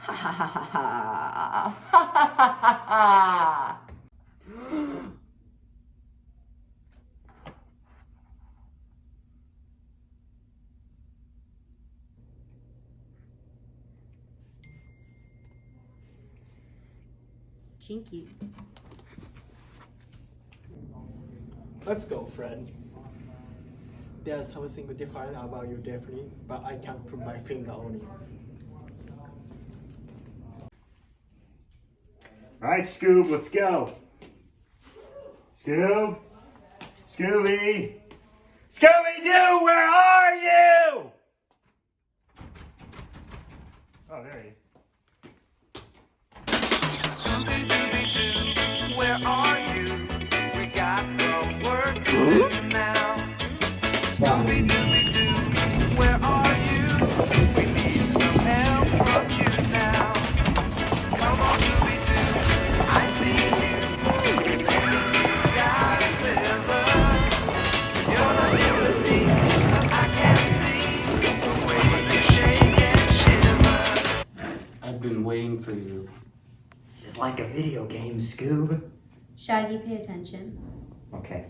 Ha ha ha ha ha ha ha ha ha. Jinkies. Let's go, friend. There's something different about you, definitely, but I can't put my finger on it. All right, Scoob, let's go. Scoob? Scooby? Scooby-Doo, where are you? Oh, there he is. Scooby-Dooby-Doo, where are you? We got some work to do now. Scooby-Dooby-Doo, where are you? We need some help from you now. Come on, Scooby-Doo, I see you. Pretending you got a silver. You're not here with me, 'cause I can't see the way you shake and shiver. I've been waiting for you. This is like a video game, Scoob. Shaggy, pay attention. Okay.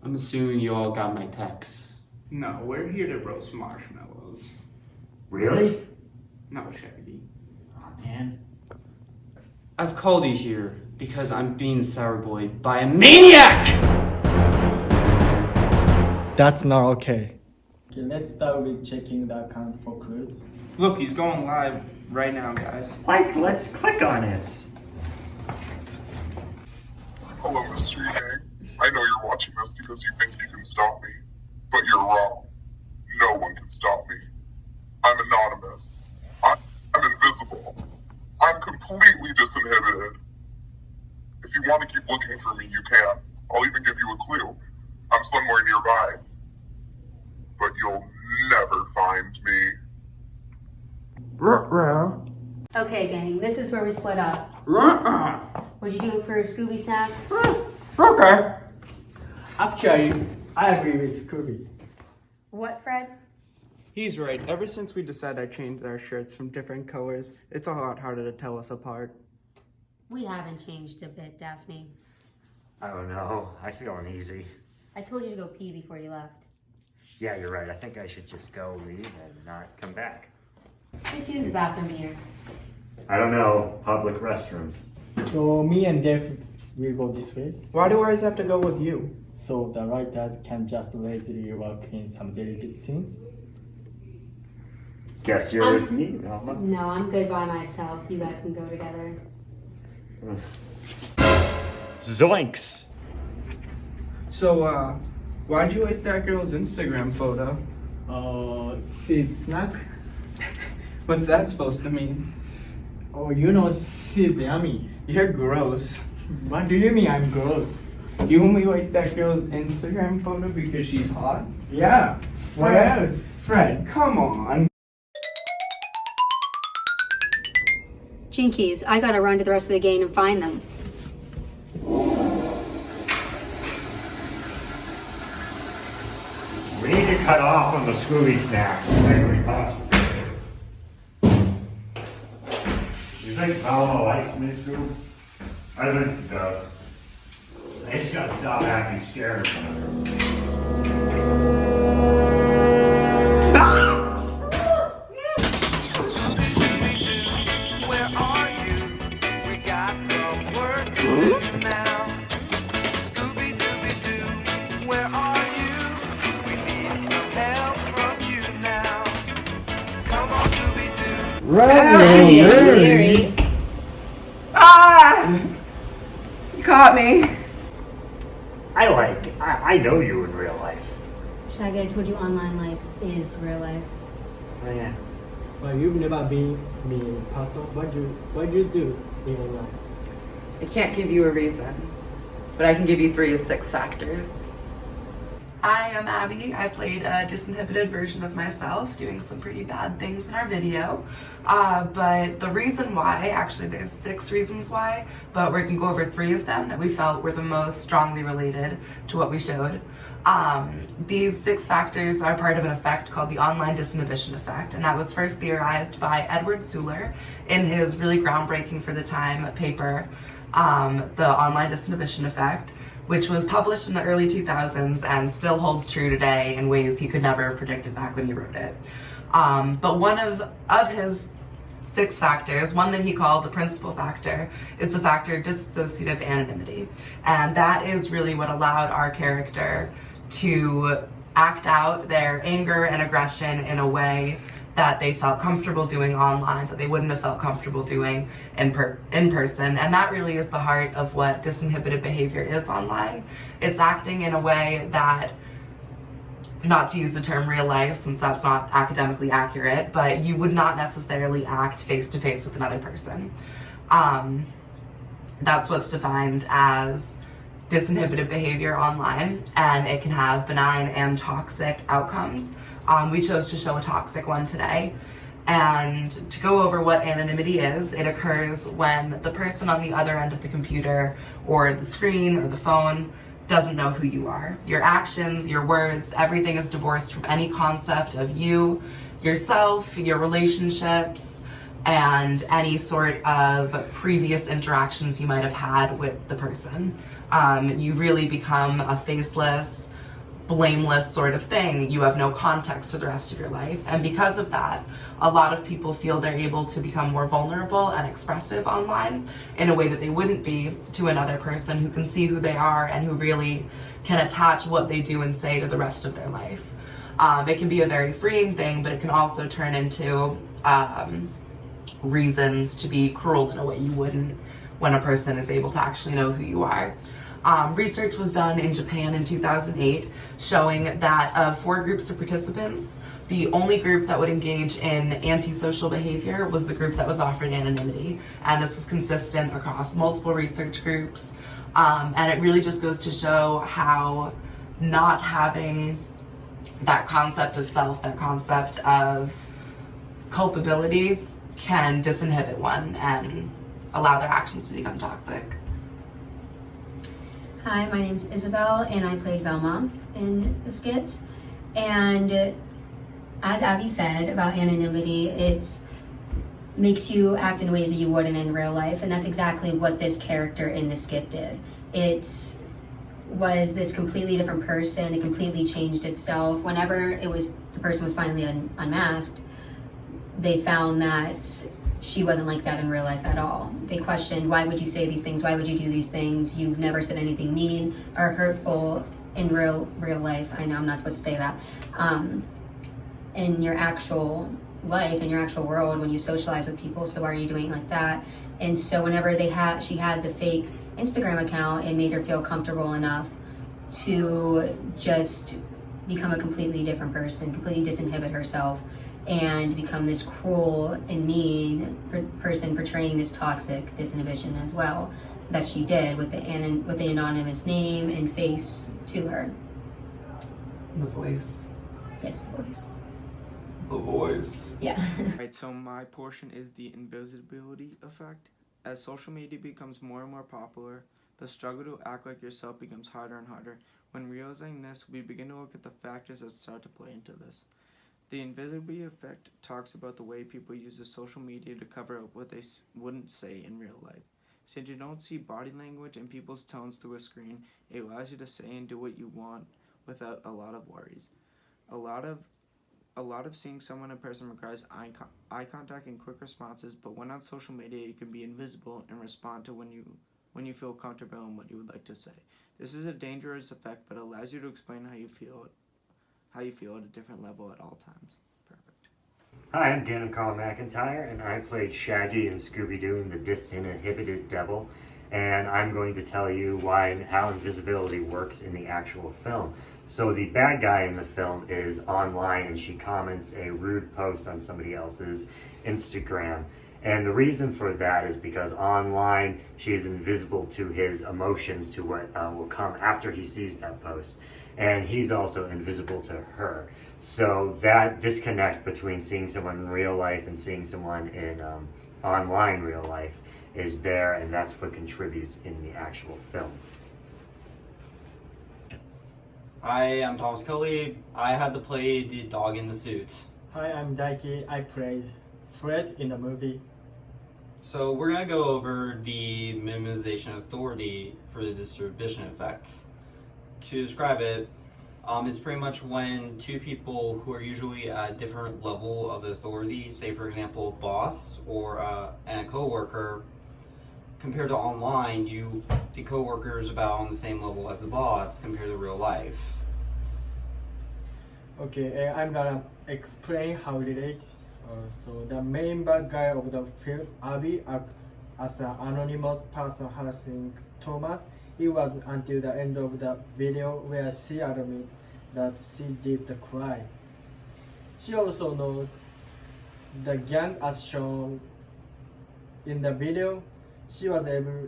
I'm assuming you all got my texts. No, we're here to roast marshmallows. Really? No, Shaggy. Oh, man. I've called you here because I'm being sourboyed by a maniac! That's not okay. Okay, let's start with checking the account for clues. Look, he's going live right now, guys. Like, let's click on it. Hello, Mystery Gang. I know you're watching this because you think you can stop me, but you're wrong. No one can stop me. I'm anonymous. I'm invisible. I'm completely disinhibited. If you want to keep looking for me, you can. I'll even give you a clue. I'm somewhere nearby. But you'll never find me. Okay, gang, this is where we split up. What'd you do for Scooby Snack? Okay. Actually, I agree with Scooby. What, Fred? He's right. Ever since we decided I changed our shirts from different colors, it's a lot harder to tell us apart. We haven't changed a bit, Daphne. I don't know. I feel uneasy. I told you to go pee before you left. Yeah, you're right. I think I should just go leave and not come back. Just use the bathroom here. I don't know. Public restrooms. So me and Dave will go this way. Why do I always have to go with you? So the writers can just lazily work in some deleted scenes. Guess you're with me, Alma. No, I'm good by myself. You guys can go together. Zoinks! So, why'd you like that girl's Instagram photo? She's snack. What's that supposed to mean? Oh, you know she's yummy. You're gross. What do you mean I'm gross? You only like that girl's Instagram photo because she's hot? Yeah. What Fred, else? Fred, come on. Jinkies, I gotta run to the rest of the gang and find them. We need to cut off on the Scooby snacks. Every possible. You think Alma likes me, Scoob? I think he does. I just gotta stop acting scared of her. Where are you? We got some work to do now. Scooby-Dooby-Doo, where are you? We need some help from you now. Come on, Scooby-Doo. Larry. Ah! You caught me. I know you in real life. Shaggy, I told you online life is real life. Oh, yeah. Well, you've never been me in person. What do you do in your life? I can't give you a reason, but I can give you 3 of 6 factors. Hi, I'm Abby. I played a disinhibited version of myself doing some pretty bad things in our video. But the reason why, actually there's 6 reasons why, but we can go over 3 of them that we felt were the most strongly related to what we showed. These 6 factors are part of an effect called the Online Disinhibition Effect, and that was first theorized by Edward Suler in his really groundbreaking for the time paper, the Online Disinhibition Effect, which was published in the early 2000s and still holds true today in ways he could never have predicted back when he wrote it. But one of his 6 factors, one that he calls a principal factor, is the factor dissociative anonymity. And that is really what allowed our character to act out their anger and aggression in a way that they felt comfortable doing online, that they wouldn't have felt comfortable doing in person. And that really is the heart of what disinhibited behavior is online. It's acting in a way that, not to use the term real life since that's not academically accurate, but you would not necessarily act face to face with another person. That's what's defined as disinhibited behavior online, and it can have benign and toxic outcomes. We chose to show a toxic one today. And to go over what anonymity is, it occurs when the person on the other end of the computer or the screen or the phone doesn't know who you are. Your actions, your words, everything is divorced from any concept of you, yourself, your relationships, and any sort of previous interactions you might have had with the person. You really become a faceless, blameless sort of thing. You have no context for the rest of your life. And because of that, a lot of people feel they're able to become more vulnerable and expressive online in a way that they wouldn't be to another person who can see who they are and who really can attach what they do and say to the rest of their life. It can be a very freeing thing, but it can also turn into reasons to be cruel in a way you wouldn't when a person is able to actually know who you are. Research was done in Japan in 2008 showing that of 4 groups of participants, the only group that would engage in antisocial behavior was the group that was offered anonymity. And this was consistent across multiple research groups. And it really just goes to show how not having that concept of self, that concept of culpability, can disinhibit one and allow their actions to become toxic. Hi, my name's Isabel, and I played Velma in the skit. And as Abby said about anonymity, it makes you act in ways that you wouldn't in real life, and that's exactly what this character in the skit did. It was this completely different person. It completely changed itself. Whenever the person was finally unmasked, they found that she wasn't like that in real life at all. They questioned, why would you say these things? Why would you do these things? You've never said anything mean or hurtful in real life. I know I'm not supposed to say that. In your actual life, in your actual world, when you socialize with people, so why are you doing it like that? And so whenever she had the fake Instagram account, it made her feel comfortable enough to just become a completely different person, completely disinhibit herself, and become this cruel and mean person portraying this toxic disinhibition as well that she did with the anonymous name and face to her. The voice. Yes, the voice. The voice. Yeah. Right, so my portion is the invisibility effect. As social media becomes more and more popular, the struggle to act like yourself becomes harder and harder. When realizing this, we begin to look at the factors that start to play into this. The invisibility effect talks about the way people use the social media to cover up what they wouldn't say in real life. Since you don't see body language and people's tones through a screen, it allows you to say and do what you want without a lot of worries. A lot of seeing someone in person requires eye contact and quick responses, but when on social media, you can be invisible and respond to when you feel comfortable in what you would like to say. This is a dangerous effect, but allows you to explain how you feel at a different level at all times. Perfect. Hi, I'm Dan Carl McIntyre, and I played Shaggy in Scooby-Doo and the Disinhibited Devil, and I'm going to tell you why and how invisibility works in the actual film. So the bad guy in the film is online, and she comments a rude post on somebody else's Instagram. And the reason for that is because online, she's invisible to his emotions, to what will come after he sees that post. And he's also invisible to her. So that disconnect between seeing someone in real life and seeing someone in online real life is there, and that's what contributes in the actual film. Hi, I'm Thomas Cully. I had to play the dog in the suit. Hi, I'm Daiki. I played Fred in the movie. So we're gonna go over the minimization authority for the distribution effect. To describe it, it's pretty much when two people who are usually at a different level of authority, say for example, a boss or and a coworker, compared to online, the coworker is about on the same level as the boss compared to real life. Okay, I'm gonna explain how it relates. So the main bad guy of the film, Abby, acts as an anonymous person harassing Thomas. It was until the end of the video where she admits that she did the crime. She also knows the gang as shown in the video. She was able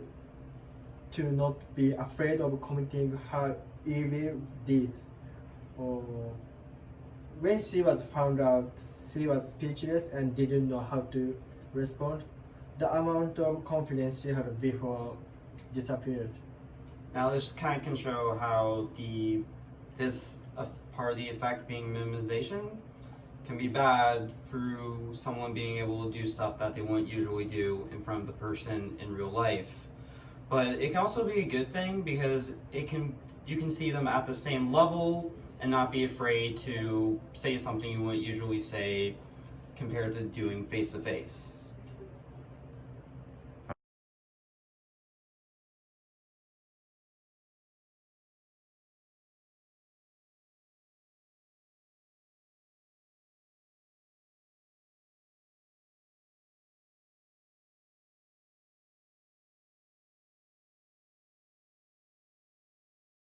to not be afraid of committing her evil deeds. When she was found out, she was speechless and didn't know how to respond. The amount of confidence she had before disappeared. Now this kind of can show how this part of the effect being minimization can be bad through someone being able to do stuff that they wouldn't usually do in front of the person in real life. But it can also be a good thing because you can see them at the same level and not be afraid to say something you wouldn't usually say compared to doing face to face.